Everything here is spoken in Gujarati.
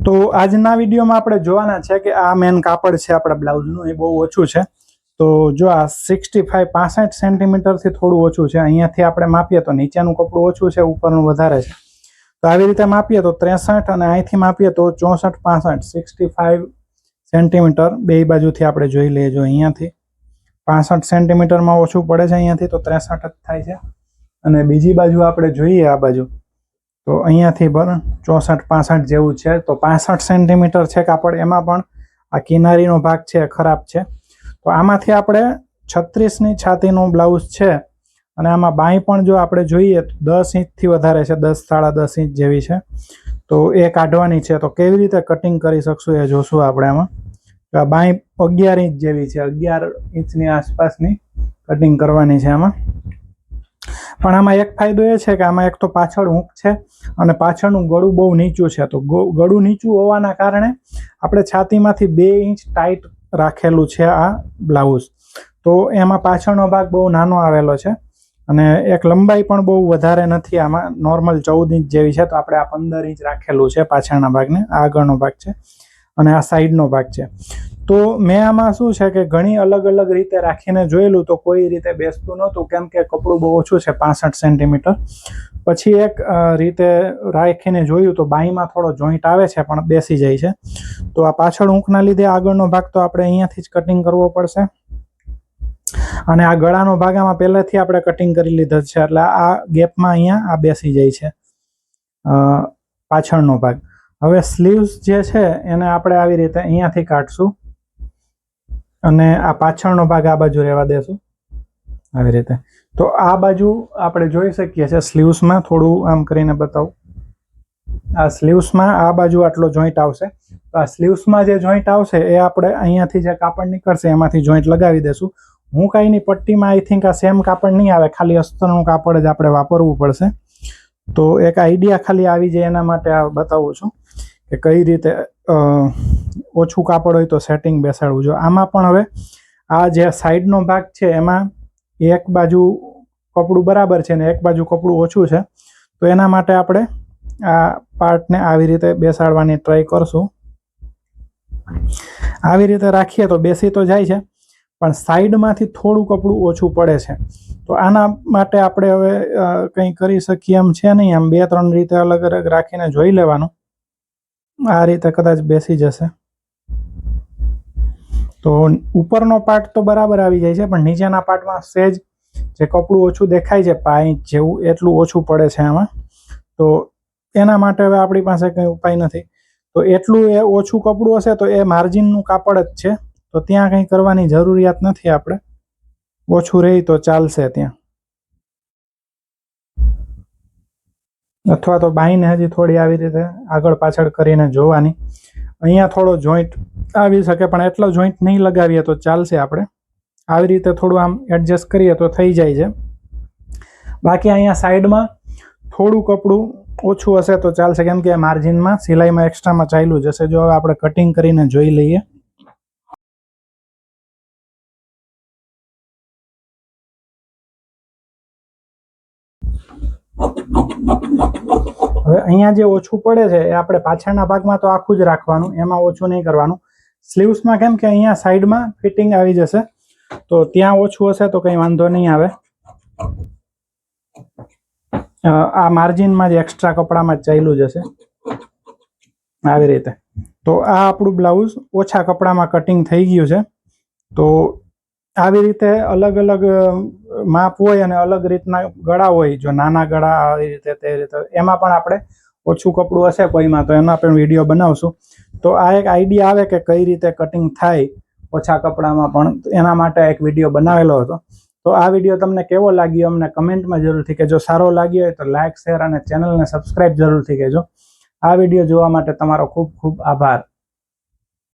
તો આજના વિડીયોમાં આપણે જોવાના છે કે આ મેન કાપડ છે આપણા બ્લાઉઝનું, એ બહુ ઓછું છે. તો જો આ 65 સેન્ટીમીટરથી થોડું ઓછું છે. અહીંયાથી આપણે માપીએ તો નીચેનું કપડું ઓછું છે, ઉપરનું વધારે છે. તો આવી રીતે માપીએ તો 63 અને અહીંથી માપીએ તો 64 65 65 સેન્ટીમીટર બે બાજુથી આપણે જોઈ લઈએ. જો અહીંયાથી 65 સેન્ટીમીટરમાં ઓછું પડે છે, અહીંયાથી તો 63 જ થાય છે. અને બીજી બાજુ આપણે જોઈએ આ બાજુ તો અહીંયાથી બરાબર 64 65 જેવું છે. તો 65 સેન્ટીમીટર છે કાપડ. એમાં પણ આ કિનારીનો ભાગ છે ખરાબ છે. તો આમાંથી આપણે 36ની છાતીનું બ્લાઉઝ છે અને આમાં બાંય પણ જો આપણે જોઈએ તો 10 ઇંચથી વધારે છે, 10 સાડા 10 ઇંચ જેવી છે. તો એ કાઢવાની છે. તો કેવી રીતે કટિંગ કરી શકશું એ જોશું આપણે આમાં. તો આ બાંય 11 ઇંચ જેવી છે, 11 ઇંચની આસપાસની કટિંગ કરવાની છે આમાં. પણ આમાં એક ફાયદો એ છે કે આમાં એક તો પાછળ હૂંક છે અને પાછળનું ગળું બહુ નીચું છે. તો ગળું નીચું હોવાના કારણે આપણે છાતીમાંથી 2 ઇંચ ટાઈટ રાખેલું છે આ બ્લાઉઝ. તો એમાં પાછળનો ભાગ બહુ નાનો આવેલો છે અને એક લંબાઈ પણ બહુ વધારે નથી આમાં, નોર્મલ 14 ઇંચ જેવી છે. તો આપણે આ 15 ઇંચ રાખેલું છે પાછળના ભાગને. આ આગળનો ભાગ છે અને આ સાઈડનો ભાગ છે. તો મેં આમાં શું છે કે ઘણી અલગ અલગ રીતે રાખીને જોયેલું તો કોઈ રીતે બેસતું નહોતું, કેમ કે કપડું બહુ ઓછું છે 65 સેન્ટીમીટર. પછી એક રીતે રાખીને જોયું તો બાંયમાં થોડો જોઈન્ટ આવે છે પણ બેસી જાય છે. તો આ પાછળ ઊંકના લીધે આગળનો ભાગ તો આપણે અહીંયાથી જ કટિંગ કરવો પડશે અને આ ગળાનો ભાગ આમાં પહેલેથી આપણે કટિંગ કરી લીધો છે, એટલે આ ગેપમાં અહીંયા આ બેસી જાય છે પાછળનો ભાગ. હવે સ્લીવ્સ જે છે એને આપણે આવી રીતે અહીંયાથી કાઢશું અને આ પાછળનો ભાગ આ બાજુ રહેવા દેશું આવી રીતે. તો આ બાજુ આપણે જોઈ શકીએ છીએ સ્લીવ્સમાં, થોડું આમ કરીને બતાવું. આ સ્લીવ્સમાં આ બાજુ આટલો જોઈન્ટ આવશે. તો આ સ્લીવ્સમાં જે જોઈન્ટ આવશે એ આપણે અહીંયાથી જે કાપડ નીકળશે એમાંથી જોઈન્ટ લગાવી દેશું. હું કાંઈની પટ્ટીમાં આઈ થિંક આ સેમ કાપડ નહીં આવે, ખાલી અસ્તરનું કાપડ જ આપણે વાપરવું પડશે. તો એક આઈડિયા ખાલી આવી જાય એના માટે આ બતાવું છું કે કઈ રીતે ઓછું કાપડ હોય તો સેટિંગ બેસાડવું. જો આમાં પણ હવે આ જે સાઈડનો ભાગ છે એમાં એક બાજુ કપડું બરાબર છે ને એક બાજુ કપડું ઓછું છે. તો એના માટે આપણે આ પાર્ટને આવી રીતે બેસાડવાની ટ્રાય કરશું. આવી રીતે રાખીએ તો બેસી તો જાય છે પણ સાઈડમાંથી થોડું કપડું ઓછું પડે છે. તો આના માટે આપણે હવે કંઈ કરી શકીએ એમ છે નહીં. આમ 2-3 રીતે અલગ અલગ રાખીને જોઈ લેવાનું. આ રીતે કદાચ બેસી જશે. તો ઉપરનો પાર્ટ તો બરાબર આવી જાય છે પણ નીચેના પાર્ટમાં સહેજ જે કપડું ઓછું દેખાય છે, 5 ઇંચ જેવું, એટલું ઓછું પડે છે આમાં. તો એના માટે હવે આપણી પાસે કંઈ ઉપાય નથી. તો એટલું એ ઓછું કપડું હશે તો એ માર્જિનનું કાપડ જ છે, તો ત્યાં કંઈ કરવાની જરૂરિયાત નથી. આપણે ઓછું રહી તો ચાલશે ત્યાં. અથવા તો બાંયને હજી થોડી આવી રીતે આગળ પાછળ કરીને જોવાની. અહીંયા થોડો જોઈન્ટ આવી શકે પણ એટલો જોઈન્ટ નહીં લગાવીએ તો ચાલશે. આપણે આવી રીતે થોડું આમ એડજસ્ટ કરીએ તો થઈ જાય છે. બાકી અહીંયા સાઈડમાં થોડું કપડું ઓછું હશે તો ચાલશે, કેમ કે માર્જિનમાં સિલાઈમાં એક્સ્ટ્રામાં ચાલ્યું જશે. જો હવે આપણે કટિંગ કરીને જોઈ લઈએ. હવે અહીંયા જે ઓછું પડે છે એ આપણે પાછળના ભાગમાં તો આખું જ રાખવાનું, એમાં ઓછું નહીં કરવાનું. સ્લીવ્સમાં કેમ કે અહીંયા સાઈડમાં ફિટિંગ આવી જશે તો ત્યાં ઓછું હશે તો કંઈ વાંધો નહીં આવે. આ માર્જિનમાં જ એક્સ્ટ્રા કપડામાં જ ચાલ્યું જશે આવી રીતે. તો આ આપણું બ્લાઉઝ ઓછા કપડામાં કટિંગ થઈ ગયું છે. તો આવી રીતે અલગ અલગ માપ હોય અને અલગ રીતના ગળા હોય. જો નાના ગળા આવી રીતે તે રીતે, એમાં પણ આપણે ઓછું કપડું હશે કોઈમાં તો એના પણ વિડીયો બનાવશું. તો આ એક આઈડિયા આવે કે કઈ રીતે કટિંગ થાય ઓછા કપડામાં પણ, એના માટે એક વિડીયો બનાવેલો હતો. તો આ વિડીયો તમને કેવો લાગ્યો અમને કમેન્ટમાં જરૂરથી કહેજો. સારો લાગ્યો હોય તો લાઇક, શેર અને ચેનલને સબસ્ક્રાઈબ જરૂરથી કહેજો. આ વિડીયો જોવા માટે તમારો ખૂબ ખૂબ આભાર.